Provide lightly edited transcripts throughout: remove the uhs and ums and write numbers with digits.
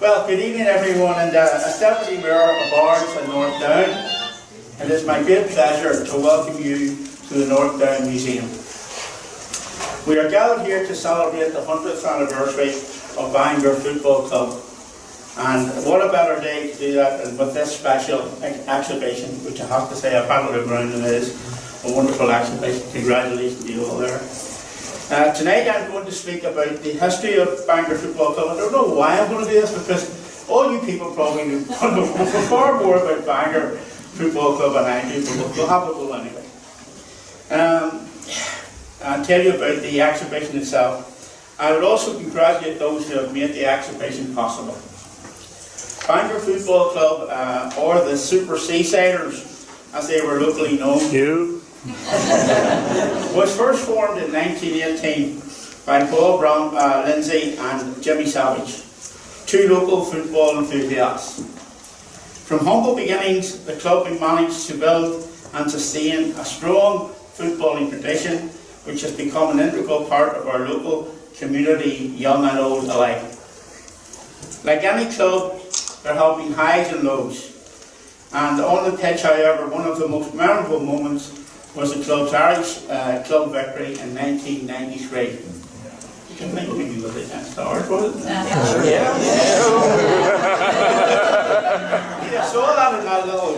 Well, good evening everyone, and as Deputy Mayor of Orange and North Down, it is my great pleasure to welcome you to the North Down Museum. We are gathered here to celebrate the 100th anniversary of Bangor Football Club, and what a better day to do that than with this special exhibition, which I have to say I've had a look around and it is a wonderful exhibition. Congratulations to you all there. Tonight I'm going to speak about the history of Bangor Football Club. I don't know why I'm going to do this, because all you people probably know far more about Bangor Football Club than I do, but we'll have a go anyway. I'll tell you about the exhibition itself. I would also congratulate those who have made the exhibition possible. Bangor Football Club, or the Super Seasiders, as they were locally known, was first formed in 1918 by Paul Brown, Lindsay and Jimmy Savage, two local football enthusiasts. From humble beginnings, the club managed to build and sustain a strong footballing tradition, which has become an integral part of our local community, young and old alike. Like any club, there have been highs and lows, and on the pitch, however, one of the most memorable moments was the club's Irish club victory in 1993. You can think maybe with it against Stars, was it? Yeah. I saw that in that little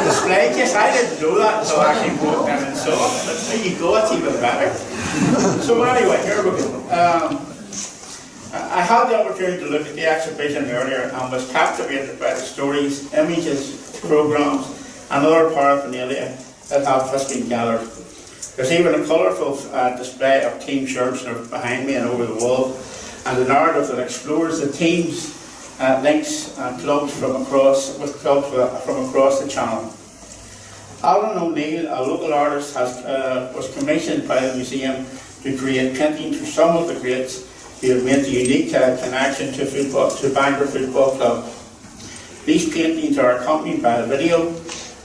display case. I didn't know that until I actually walked in and saw it. But there you go, it's even better. So anyway, here we go. I had the opportunity to look at the exhibition earlier and was captivated by the stories, images, programmes and other paraphernalia that have just been gathered. There's even a colourful display of team shirts behind me and over the wall, and a narrative that explores the teams, links and clubs from across the channel. Alan O'Neill, a local artist, was commissioned by the museum to create paintings for some of the greats who have made the unique connection to Bangor Football Club. These paintings are accompanied by a video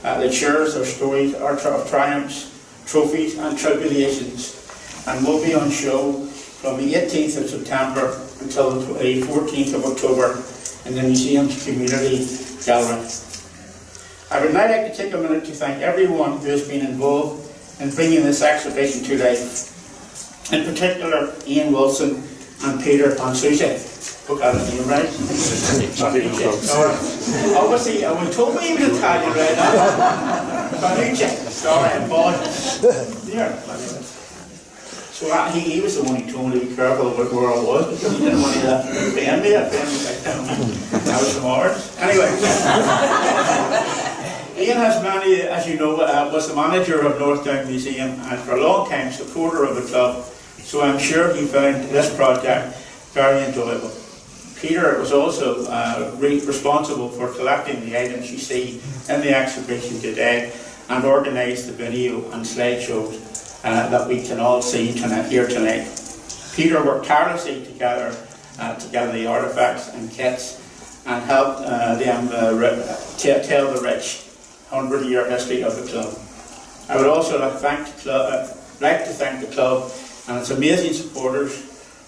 that shares their stories of triumphs, trophies and tribulations, and will be on show from the 18th of September until the 14th of October in the museum's community gallery. I would now like to take a minute to thank everyone who has been involved in bringing this exhibition to life, in particular Ian Wilson and Peter Pansucci. Look at it, you're right. Obviously, we told me he was Italian right now. Panucci. Sorry, I apologize. Here. So he was the one who told me to be careful about where I was, because he didn't want to offend me. I was from Orange. Anyway. Ian has many, as you know, was the manager of North Down Museum and for a long time supporter of the club, so I'm sure he found this project very enjoyable. Peter was also responsible for collecting the items you see in the exhibition today and organised the video and slideshows that we can all see here tonight. Peter worked tirelessly to gather the artefacts and kits and helped them tell the rich 100-year history of the club. I would also like to thank the club and its amazing supporters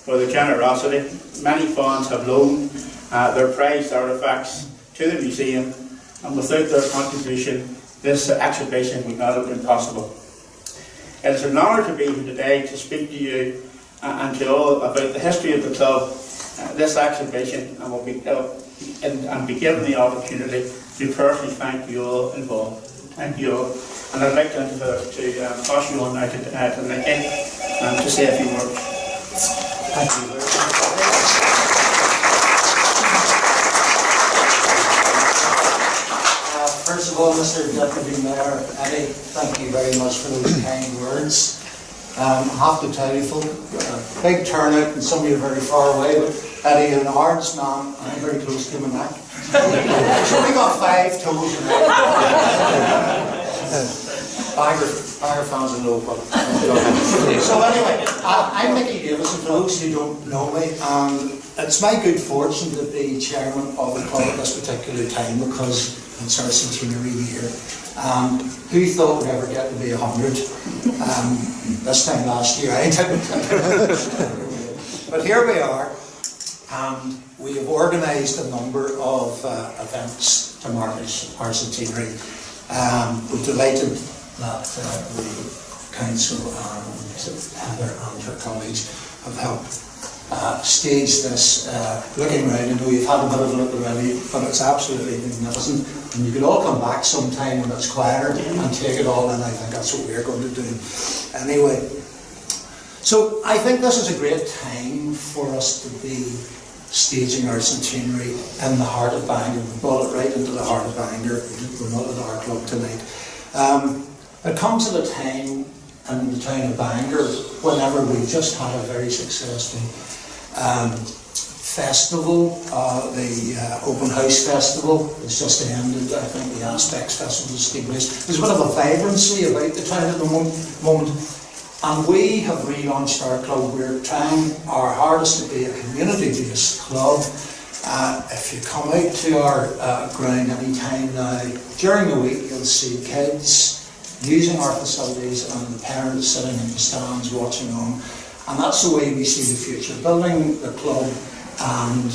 for their generosity. Many fans have loaned their prized artefacts to the museum, and without their contribution, this exhibition would not have been possible. It is an honour to be here today to speak to you and to all about the history of the club, this exhibition, and be given the opportunity to personally thank you all involved. Thank you all. And I'd like to pass you on now to Nicky to say a few words. Thank you very much. First of all, Mr. Deputy Mayor, Eddie, thank you very much for those kind words. I have to tell you, folk, big turnout, and some of you are very far away, but Eddie, an Ards man, I'm very close to my neck. So we got 5 toes in it. Bangor fans will know what. So anyway, I'm Nicky Davis, and for those who don't know me, it's my good fortune to be chairman of the club at this particular time, because it's our centenary year. Who thought we'd ever get to be 100? This time last year I didn't. But here we are. we have organised a number of events to mark our centenary. We're delighted that the council and Heather and her colleagues have helped stage this. Looking around, I know you've had a bit of a look already, but it's absolutely magnificent. And you could all come back sometime when it's quieter and take it all in. I think that's what we're going to do anyway. So I think this is a great time for us to be staging our centenary in the heart of Bangor. We brought it right into the heart of Bangor. We're not at our club tonight. It comes at a time in the town of Bangor whenever we just had a very successful festival. The Open House Festival has just ended. I think the Aspects Festival has taken place. There's a bit of a vibrancy about the town at the moment. And we have relaunched our club. We're trying our hardest to be a community-based club. If you come out to our ground any time now, during the week you'll see kids using our facilities and the parents sitting in the stands watching on. And that's the way we see the future, building the club and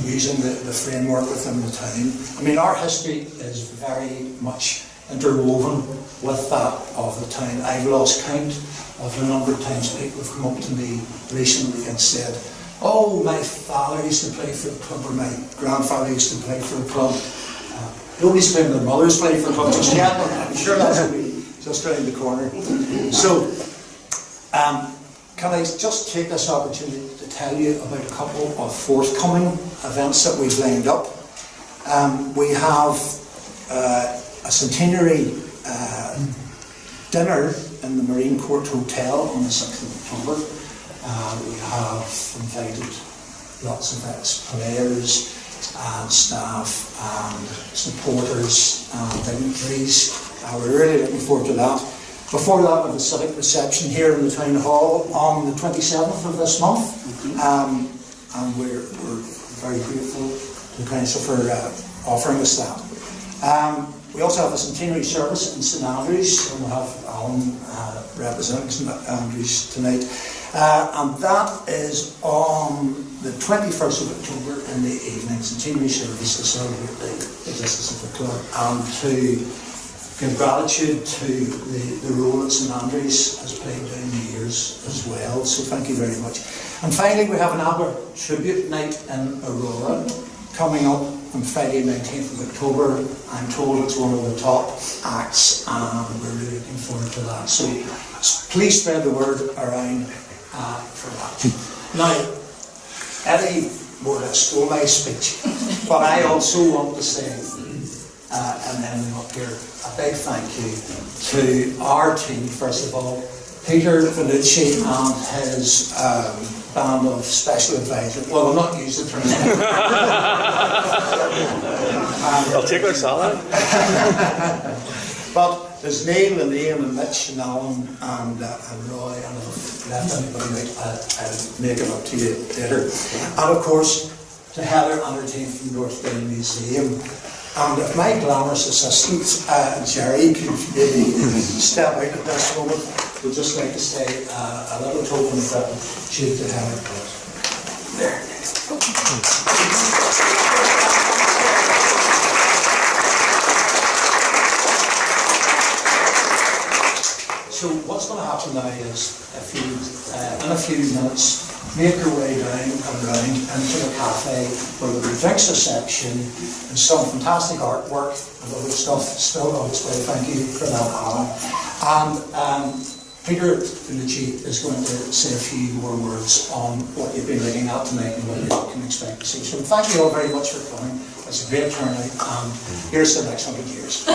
using the framework within the town. I mean, our history is very much interwoven with that of the town. I've lost count of the number of times people have come up to me recently and said, oh, my father used to play for the club, or my grandfather used to play for the club. Nobody's claiming their mothers play for the club just yet, but I'm sure that's going to be just around the corner. So, can I just take this opportunity to tell you about a couple of forthcoming events that we've lined up. We have a centenary dinner in the Marine Court Hotel on the 6th of October. We have invited lots of ex-players and staff and supporters and dignitaries. We're really looking forward to that. Before that, we have a civic reception here in the Town Hall on the 27th of this month. And we're very grateful to the Council for offering us that. We also have a centenary service in St Andrews, and we'll have Alan representing St Andrews tonight. And that is on the 21st of October in the evening, centenary service to celebrate the existence of the club and to give gratitude to the role that St Andrews has played down the years as well. So thank you very much. And finally, we have an ABBA tribute night in Aurora coming up on Friday 19th of October. I'm told it's one of the top acts and we're really looking forward to that. So please spread the word around for that. Now, Eddie more or less stole my speech, but I also want to say, and ending up here, a big thank you to our team, first of all, Peter Vanucci and his band of special advisors. Well, I'll not use the term. I'll take our salad. But there's Neil and Ian and Mitch and Alan and Roy, and if I've left anybody out, I'll make it up to you later. And of course, to Heather and her team from North Bay Museum. And if my glamorous assistant, Jerry, could maybe step out at this moment, we'd just like to say a little token of gratitude to Heather. There. So what's going to happen now is, in a few minutes, make your way down and round into the cafe where there'll be a drinks reception and some fantastic artwork and other stuff still on display. Thank you for that, Alan. And Peter Vanucci is going to say a few more words on what you've been looking at tonight and what you can expect to see. So thank you all very much for coming. It's a great turnout, and here's the next 100 years.